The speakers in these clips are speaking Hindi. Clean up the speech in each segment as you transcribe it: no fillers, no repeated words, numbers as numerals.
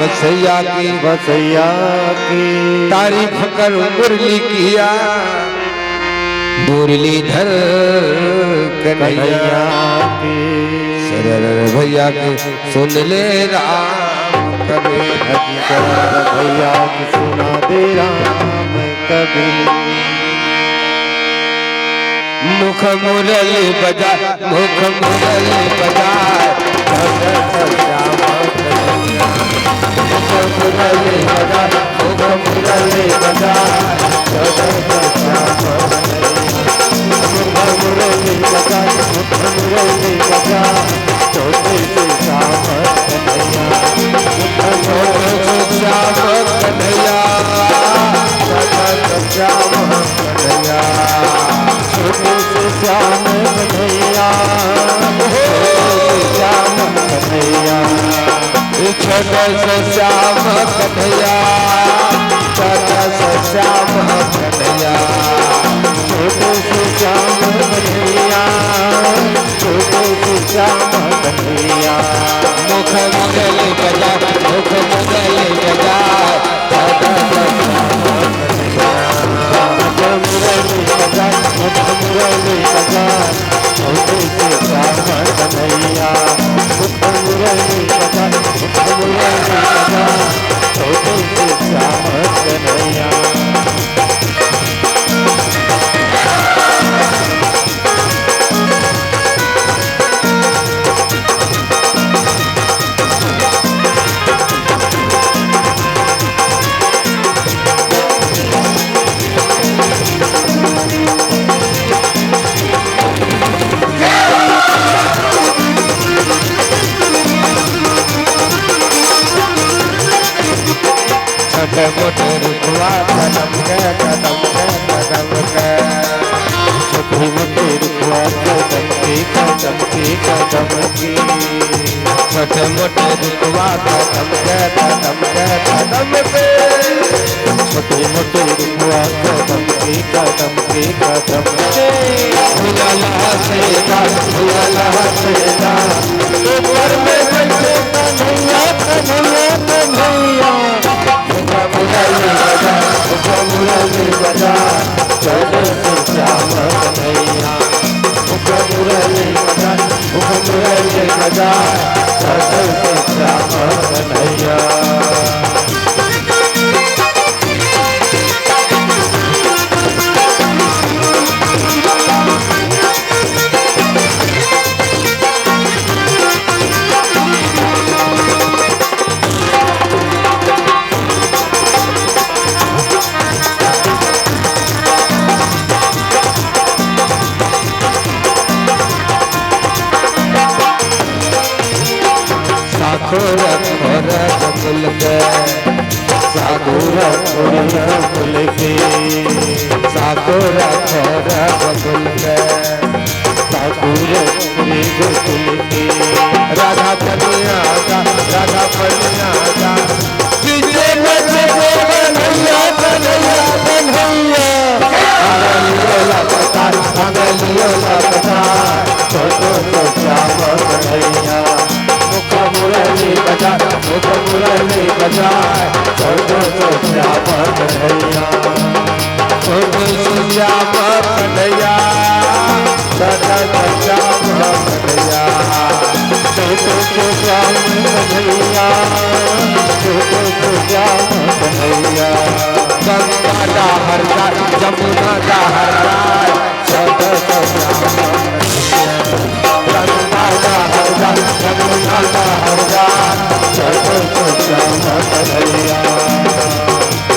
बसैया की तारीफ कर मुरली किया मुरलीधर कन्हैया की सरर भैया के सुन ले राम कभी भैया की सुना दे राम कभी मुख मुरली बजा मुख मुरली बजा मुरली बजा मुख मुरली बजा मुरली बजा मुरली बजा छोटे से श्याम कन्हैया श्याम कन्हैया श्याम कन्हैया छोटे से श्याम कन्हैया श्याम कन्हैया छोटे से श्याम कन्हैया छोटे से श्याम कन्हैया छोटे से श्याम कन्हैया छोटे से श्याम कन्हैया मुख मुरली बजा मुख मुरली बजा मुरली बजा मुख मुरली बजा छोटे से श्याम कन्हैया मुख मुरली बजा मुख मुरली बजा छोटे से श्याम कन्हैया छोटे मोटे रुपवा कदम के छोटे मोटे रुपवा कदम की छोटे मोटे रुपवा कदम के छोटे मोटे रुपवा कदम की भुलाला सेगा ऊपर में बैठे कन्हैया कन्हैया मुरली बजा छोटे से श्याम कन्हैया मुरली बजा मुरली बजा छोटे से श्याम कन्हैया सागुर फूल के सागुर फूल के राधा कन्हैया राधा कन्हैया मुरली बजा मुरली बजा छोटे से श्याम कन्हैया छोटे से श्याम कन्हैया छोटे से श्याम कन्हैया छोटे से श्याम कन्हैया छोटे से श्याम कन्हैया गंगा का हरदा जमुना का हरदा छोटे से श्याम गंगा का हरदा जमुना का हरदा छोटे से श्याम कन्हैया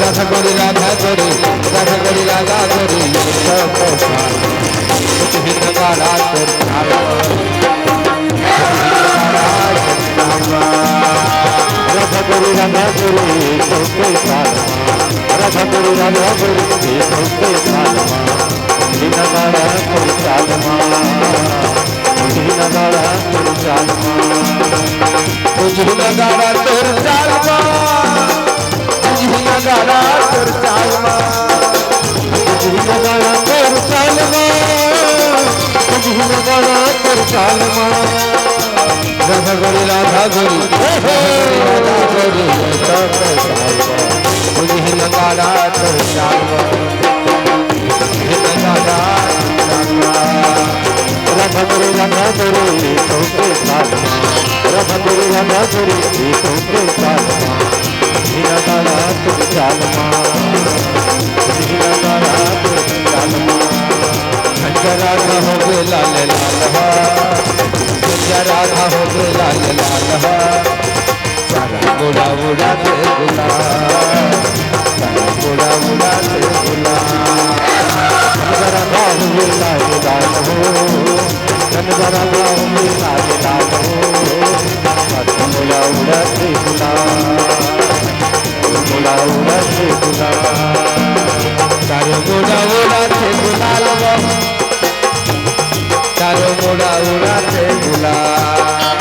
राधा गोरी राधा गोरी राधा गोरी राधा गोरी छोटे श्याम हिंदवाड़ा राधा गोरी राधा गोरी छोटे श्याम राधा गोरी राधा गोरी छोटे श्याम हिंदवाड़ा नगाड़ा तुर चालमा तुझी नगाड़ा तुर चालमा तुझी नगाड़ा तुर चालमा तुझी नगाड़ा तुर चालमा तुझी नगाड़ा तुर चालमा राधा गोरी राधा गोरी राधा गोरी लाल माँ राधा राधा हो गए लाल लाल राधा हो गए लाल लाल बुढ़ा बुढ़ा से गुलाल बुढ़ा बुढ़ा से गुलाल राधा हो गए लाल लाल हो राधा हो गए लाल लाल हो बुढ़ा बुढ़ा से गुलाल बुढ़ा बुढ़ा से गुलाल तारो बुढ़ा बुढ़ा से गुलाल तारो बुढ़ा बुढ़ा से गुलाल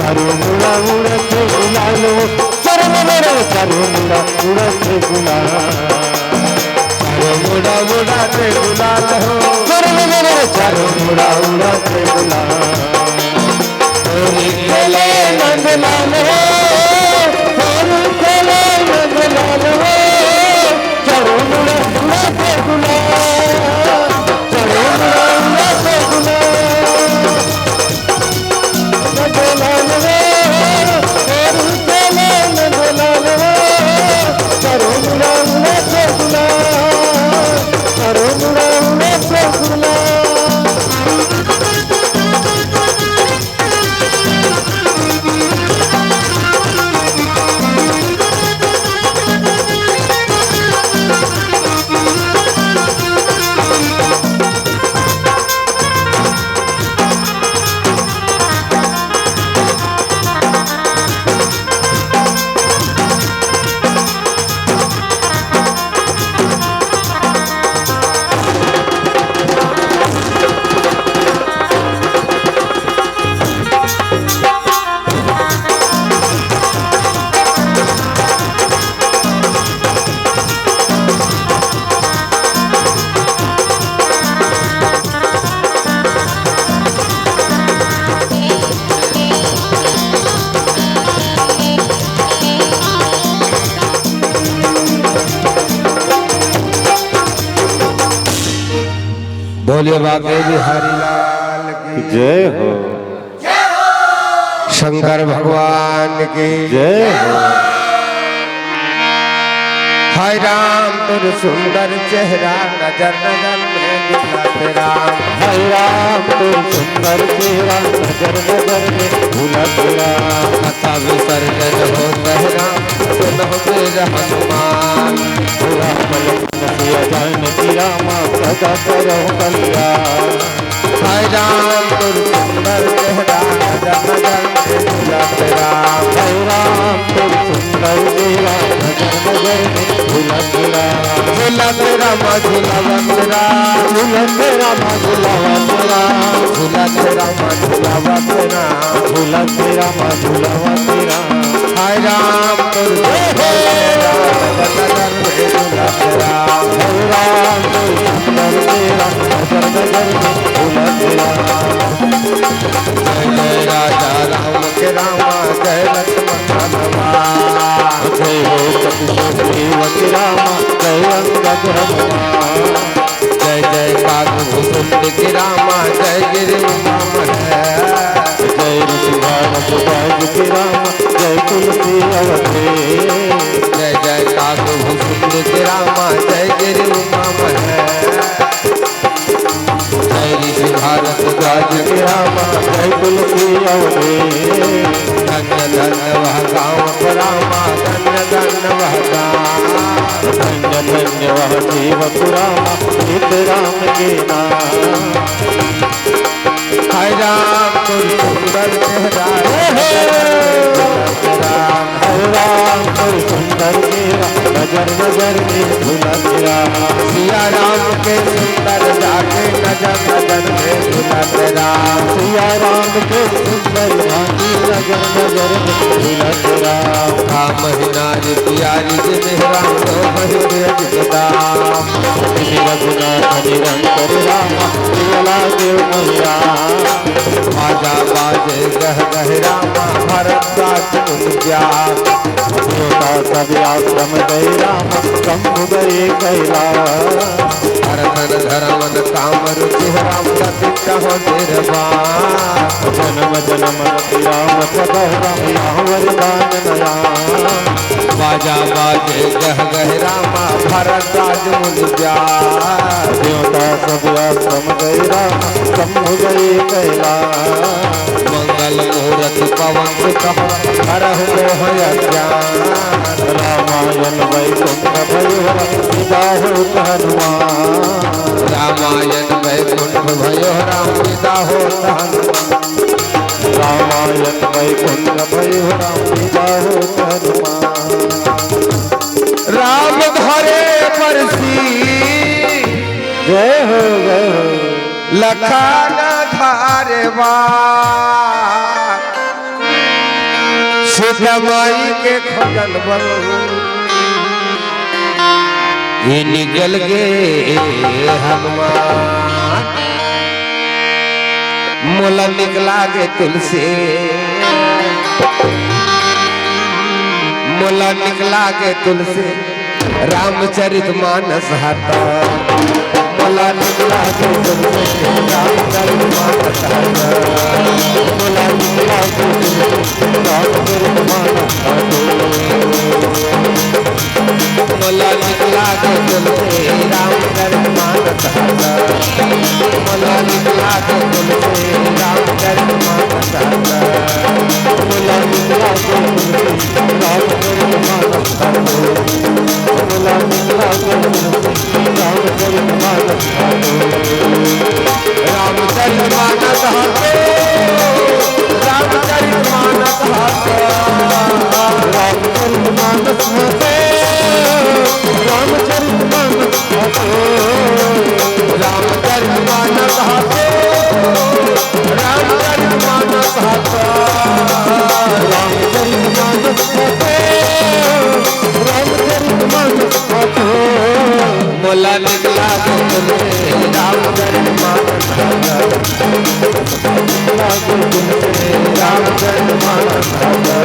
चारो मुड़ा मुड़ा से गुलाल चारो मुड़ा मुड़ा से गुलाल चारो मुड़ा मुड़ा से गुलाल हो चारो मुड़ा मुड़ा से गुलाल होली खेले नंदलाल हो होली खेले नंदलाल हो चारो मुड़ा मुड़ा से गुलाल चारो मुड़ा मुड़ा से गुलाल बोलिए बाबे बिहारी लाल की जय हो शंकर भगवान की जय हो हाय राम तुर सुंदर चेहरा नजर नजर में दिखलाते राम हाय राम तुर सुंदर चेहरा नजर नजर में भूलते राम कथा विसर्जन हो सहरा सुन हो तेरा हनुमान पूरा पलक नसिया जानकी रामा सदा करो कल्याण हाय राम तुर सुंदर चेहरा नजर नजर में भूलते राम हाय राम तुर सुंदर चेहरा नजर नजर में भूलते राम भूलते राम भूलवते राम भूलते राम भूलवते राम भूलते राम भूलवते राम भूलते राम भूलवते राम हाय राम तुर चेहरा नजर नजर में भूलते राम हाय राम तुर सुंदर चेहरा नजर नजर में भूलते राम जय राजा राम के रामा जय लक्ष्मण हनुमान जय हो सती रामा जय अंगद हनुमान जय जय काकुभुसुंड के रामा जय गिरि उमामन जय ऋषि भारत भाग के रामा जय तुलसी अवधे जय जय काकुभुसुंड के रामा जय गिरि उमामन जय ऋषि भारत भाग के रामा जय तुलसी अवधे धन्य धन्य वह गाँव रामा धन्य धन्य वह गाँव धन्य धन्य वह जीव रामा नित राम के नाम हाय राम तुर सुंदर चेहरा राम हाय राम तुर सुंदर चेहरा नजर नजर में भूलत राम सिया राम के सुंदर जाके नजर नजर में भूलत राम सिया राम के सुंदर जाके नजर नजर में भूलत राम राम नाज प्यारी जी मेहरा तो महिर दाम रघुनाथ निरंतर राम शिवला देव मैया बाजा बाजे गह गह रामा भरत दास उनक्या सब आश्रम गए राम शंभु गए कैला हरधन धर्मन काम रुचि राम सती कहो निर्वाण जन्म जन्म रति राम सदा राम यहाँ वरदान नया बाजा बाजा बाजे गह गह रामा भरद्वाज मुनि प्यार देवता सब आश्रम गए राम शंभु गए कैलाश मंगल मुहूर्त पवन सुख हरहु मोह अज्ञान रामायण वैकुंठ भयो विदाहो हनुमान रामायण वैकुंठ भयो राम विदा हो हनुमान रामायण वैकुंठ भयो राम विदाहो हनुमान राम धरे परसी जय हो लखन धारे सीतामाई के खोजल बल ये निकल गए हनुमान मोला निकला गे तुलसी मोला निकला गे तुलसी रामचरित मानस हटा मोला निकला गे तुलसी रामचरित मानस हटा मोला निकला गे तुलसी रामचरित मानस हटा मोला निकला गे तुलसी रामचरित मानस हटा मोला निकला गे तुलसी रामचरित मानस हटा मोला निकला गे तुलसी रामचरित मानस हटा मोला निकला गे तुलसी रामचरित मानस हटा रामचरित मानस हटा रामचरित मानस हटा रामचरित मानस हटा रामचरित मानस हटा रामचरित मानस हटा रामचरित मानस हटा रामचरित मानस हटा रामचरित मानस हटा मोला निकला गे तुलसी रामचरित मानस हटा निकला गे तुलसी रामचरित मानस हटा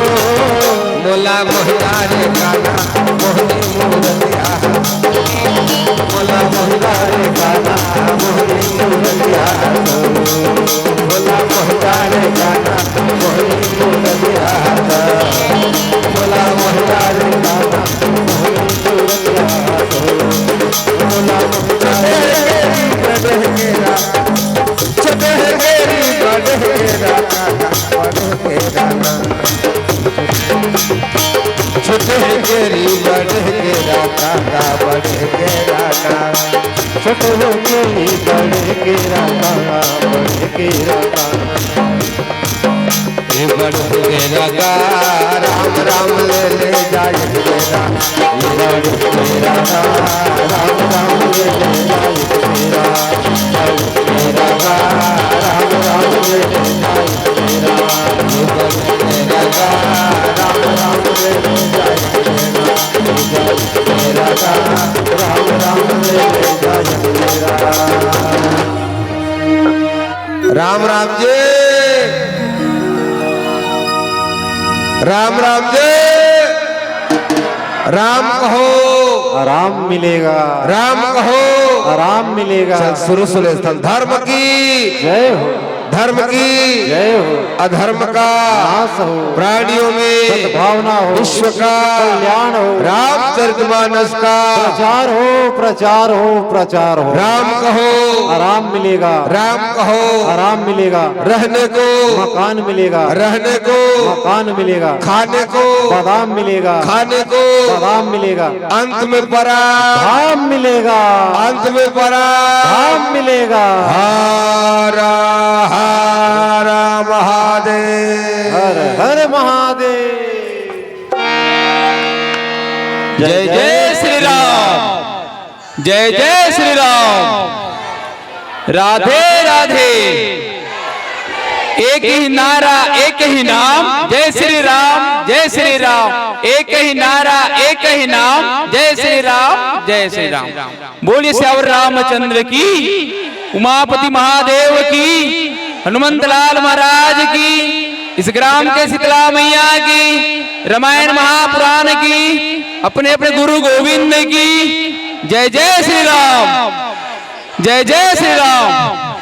मोला मोहतारे काना मोहनी मूरतिया मोला मोहतारे काना मोहनी मूरतिया मोला मोहतारे काना मोहनी मूरतिया मोला मोहतारे काना मोहनी मूरतिया मोला मोहतारे गढ़ेरा चढ़ेरी गढ़ेरा गढ़ेरा छोटे केरी बड़े केरा काका बड़े केरा का छोटे केरी बड़े केरा काका बड़े केरा का ये बड़े केरा का राम राम ले ले जाए केरा ये बड़े केरा का राम राम ले ले जाए केरा केरा का राम राम ले ले जाए केरा ये बड़े केरा का राम राम ले ले जाए केरा का राम राम ले ले जाए केरा राम राम जी राम राम जी राम कहो आराम मिलेगा राम कहो आराम मिलेगा चल शुरू सुले धर्म की जय हो धर्म की जय हो, अधर्म का नाश हो, प्राणियों में सद्भावना हो, विश्व का कल्याण हो, रामचरितमानस का प्रचार हो, प्रचार हो, प्रचार हो। राम कहो आराम मिलेगा, राम कहो आराम मिलेगा, रहने को मकान मिलेगा, रहने को मकान मिलेगा, खाने को बादाम मिलेगा, खाने को बादाम मिलेगा, अंत में परा धाम मिलेगा, अंत में परा धाम मिलेगा। हरा हरा महादेव हर हर महादेव। जय जय श्री राम, जय जय श्री राम, राधे राधे। एक ही नारा एक ही नाम, जय श्री राम जय श्री राम। एक ही नारा एक ही नाम, जय श्री राम जय श्री राम। बोलिए श्यावर रामचंद्र की, उमापति महादेव की, हनुमंत लाल महाराज की, इस ग्राम के शीतला मैया की, रामायण महापुराण की, अपने अपने गुरु गोविंद की। जय जय श्री राम, जय जय श्री राम।